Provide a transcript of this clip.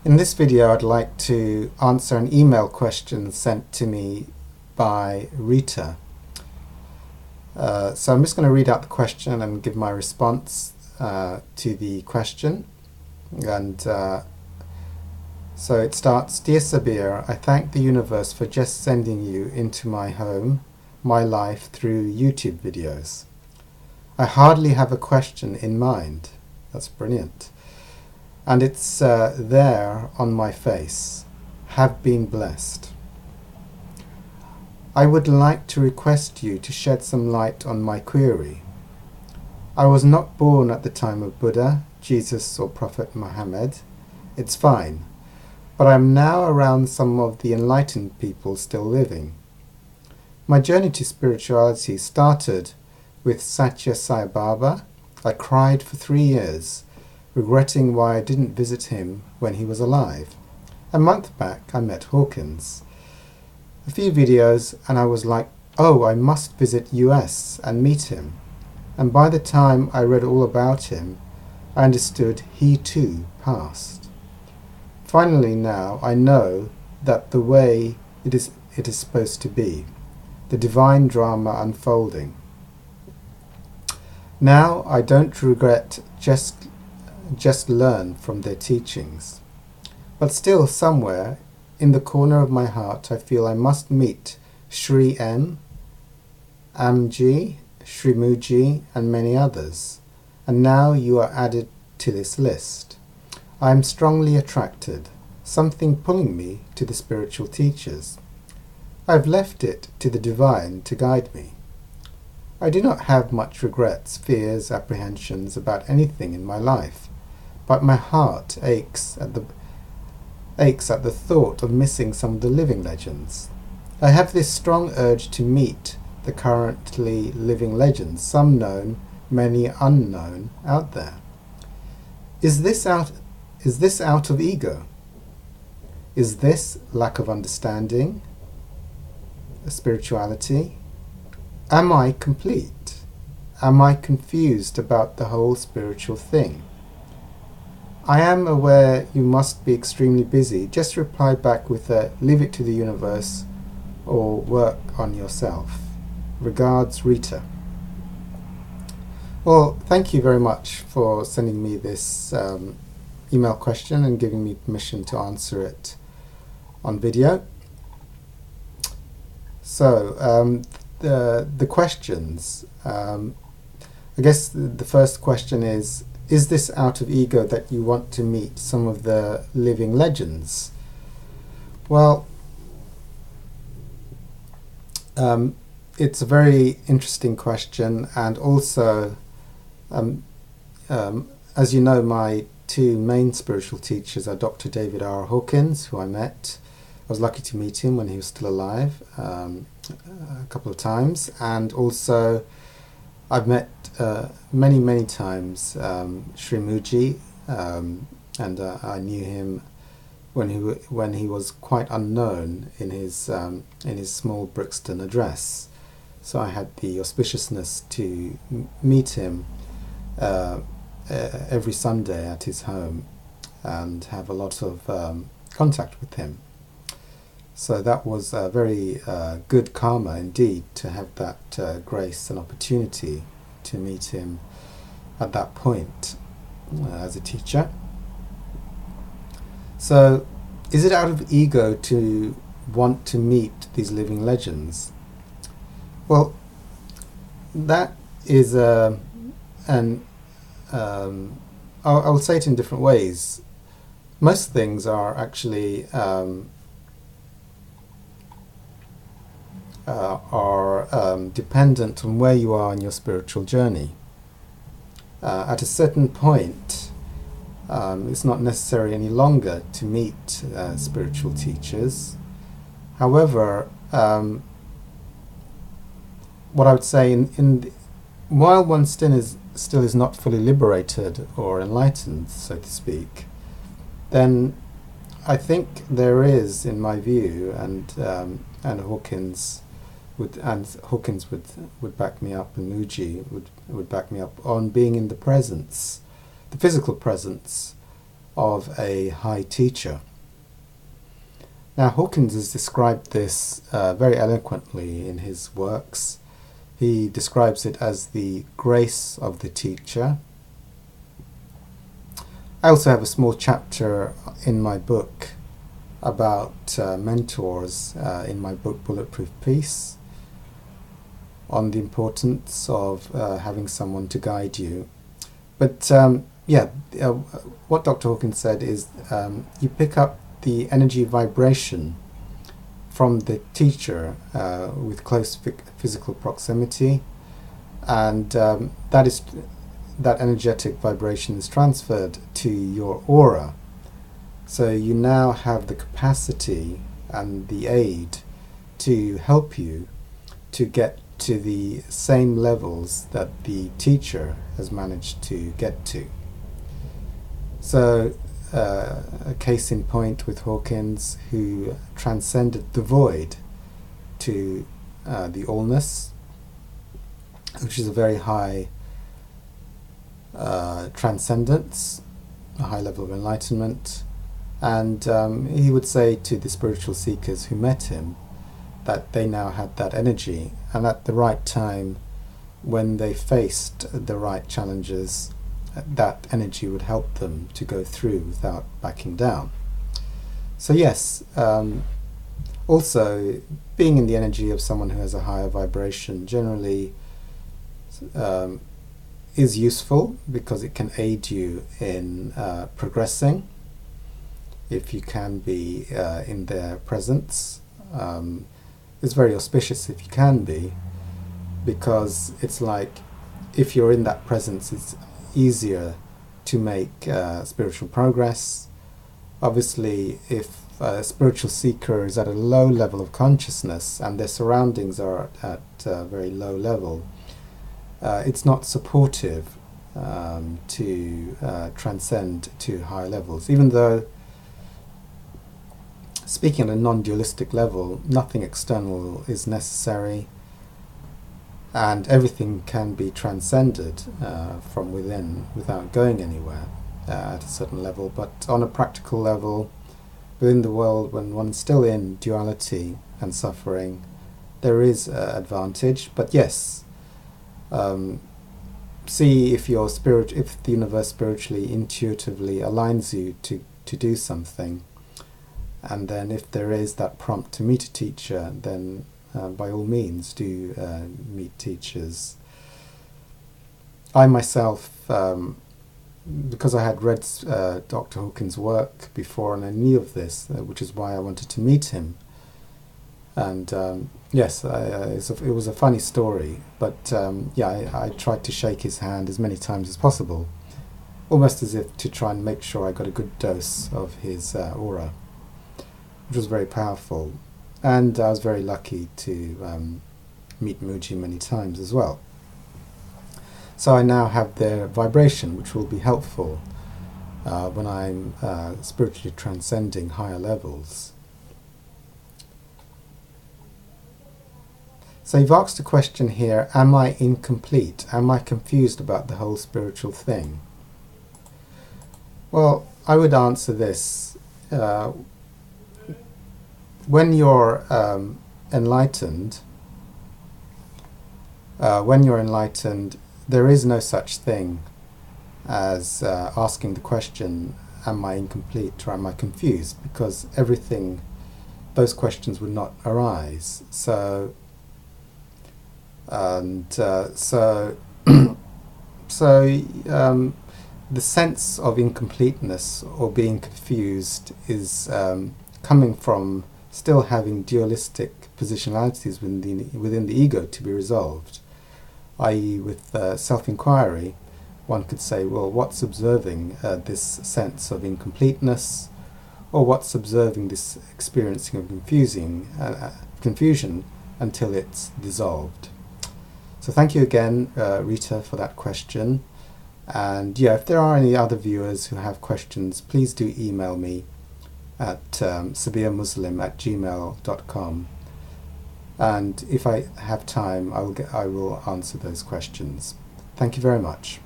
In this video, I'd like to answer an email question sent to me by Rita. So I'm just going to read out the question and give my response to the question. And so it starts, Dear Sabbir, I thank the universe for just sending you into my home, my life through YouTube videos. I hardly have a question in mind. That's brilliant. And it's there on my face. Have been blessed. I would like to request you to shed some light on my query. I was not born at the time of Buddha, Jesus or Prophet Muhammad. It's fine. But I am now around some of the enlightened people still living. My journey to spirituality started with Satya Sai Baba. I cried for 3 years, regretting why I didn't visit him when he was alive. A month back I met Hawkins. A few videos and I was like, oh, I must visit US and meet him. And by the time I read all about him, I understood he too passed. Finally now I know that the way it is supposed to be, the divine drama unfolding. Now I don't regret just learn from their teachings. But still somewhere in the corner of my heart I feel I must meet Sri M, Amji, Sri Muji and many others. And now you are added to this list. I am strongly attracted, something pulling me to the spiritual teachers. I have left it to the divine to guide me. I do not have much regrets, fears, apprehensions about anything in my life. But my heart aches at the thought of missing some of the living legends. I have this strong urge to meet the currently living legends, some known, many unknown, out there. Is this out of ego? Is this lack of understanding? Spirituality? Am I complete? Am I confused about the whole spiritual thing? I am aware you must be extremely busy. Just reply back with a leave it to the universe or work on yourself. Regards, Rita. Well, thank you very much for sending me this email question and giving me permission to answer it on video. So, the questions. I guess the first question is this out of ego that you want to meet some of the living legends? Well, it's a very interesting question, and also, as you know, my two main spiritual teachers are Dr David R Hawkins, who I met. I was lucky to meet him when he was still alive a couple of times, and also I've met many times Sri Muji, and I knew him when he was quite unknown in his small Brixton address. So I had the auspiciousness to meet him every Sunday at his home and have a lot of contact with him. So that was a very good karma indeed, to have that grace and opportunity to meet him at that point as a teacher. So, is it out of ego to want to meet these living legends? Well, that is I'll say it in different ways. Most things are actually dependent on where you are in your spiritual journey. At a certain point, it's not necessary any longer to meet spiritual teachers. However, what I would say, while one still is not fully liberated or enlightened, so to speak, then I think there is, in my view, and Hawkins would back me up, and Muji would back me up on being in the presence, the physical presence of a high teacher. Now, Hawkins has described this very eloquently in his works. He describes it as the grace of the teacher. I also have a small chapter in my book about mentors in my book Bulletproof Peace, on the importance of having someone to guide you. But what Dr. Hawkins said is you pick up the energy vibration from the teacher with close physical proximity, and that energetic vibration is transferred to your aura. So you now have the capacity and the aid to help you to get to the same levels that the teacher has managed to get to. So a case in point with Hawkins, who transcended the void to the allness, which is a very high transcendence, a high level of enlightenment. And he would say to the spiritual seekers who met him that they now had that energy, and at the right time, when they faced the right challenges, that energy would help them to go through without backing down. So yes, also being in the energy of someone who has a higher vibration generally is useful, because it can aid you in progressing if you can be in their presence. It's very auspicious if you can be, because it's like if you're in that presence, it's easier to make spiritual progress. Obviously, if a spiritual seeker is at a low level of consciousness and their surroundings are at a very low level, it's not supportive to transcend to higher levels, even though, speaking at a non-dualistic level, nothing external is necessary, and everything can be transcended from within without going anywhere at a certain level. But on a practical level, within the world, when one's still in duality and suffering, there is advantage. But yes, see if your spirit, if the universe spiritually, intuitively aligns you to do something. And then if there is that prompt to meet a teacher, then by all means do meet teachers. I myself, because I had read Dr. Hawkins' work before and I knew of this, which is why I wanted to meet him. And yes, it was a funny story, but I tried to shake his hand as many times as possible, almost as if to try and make sure I got a good dose of his aura, which was very powerful. And I was very lucky to meet Mooji many times as well. So I now have their vibration, which will be helpful when I'm spiritually transcending higher levels. So you've asked a question here, am I incomplete? Am I confused about the whole spiritual thing? Well, I would answer this. When you're enlightened, there is no such thing as asking the question, am I incomplete or am I confused? Because those questions would not arise. So, the sense of incompleteness or being confused is coming from still having dualistic positionalities within the ego to be resolved, i.e. with self-inquiry, one could say, well, what's observing this sense of incompleteness, or what's observing this experiencing of confusion until it's dissolved. So thank you again, Rita, for that question. And yeah, if there are any other viewers who have questions, please do email me at sabbirmuslim@gmail.com, and if I have time, I will answer those questions. Thank you very much.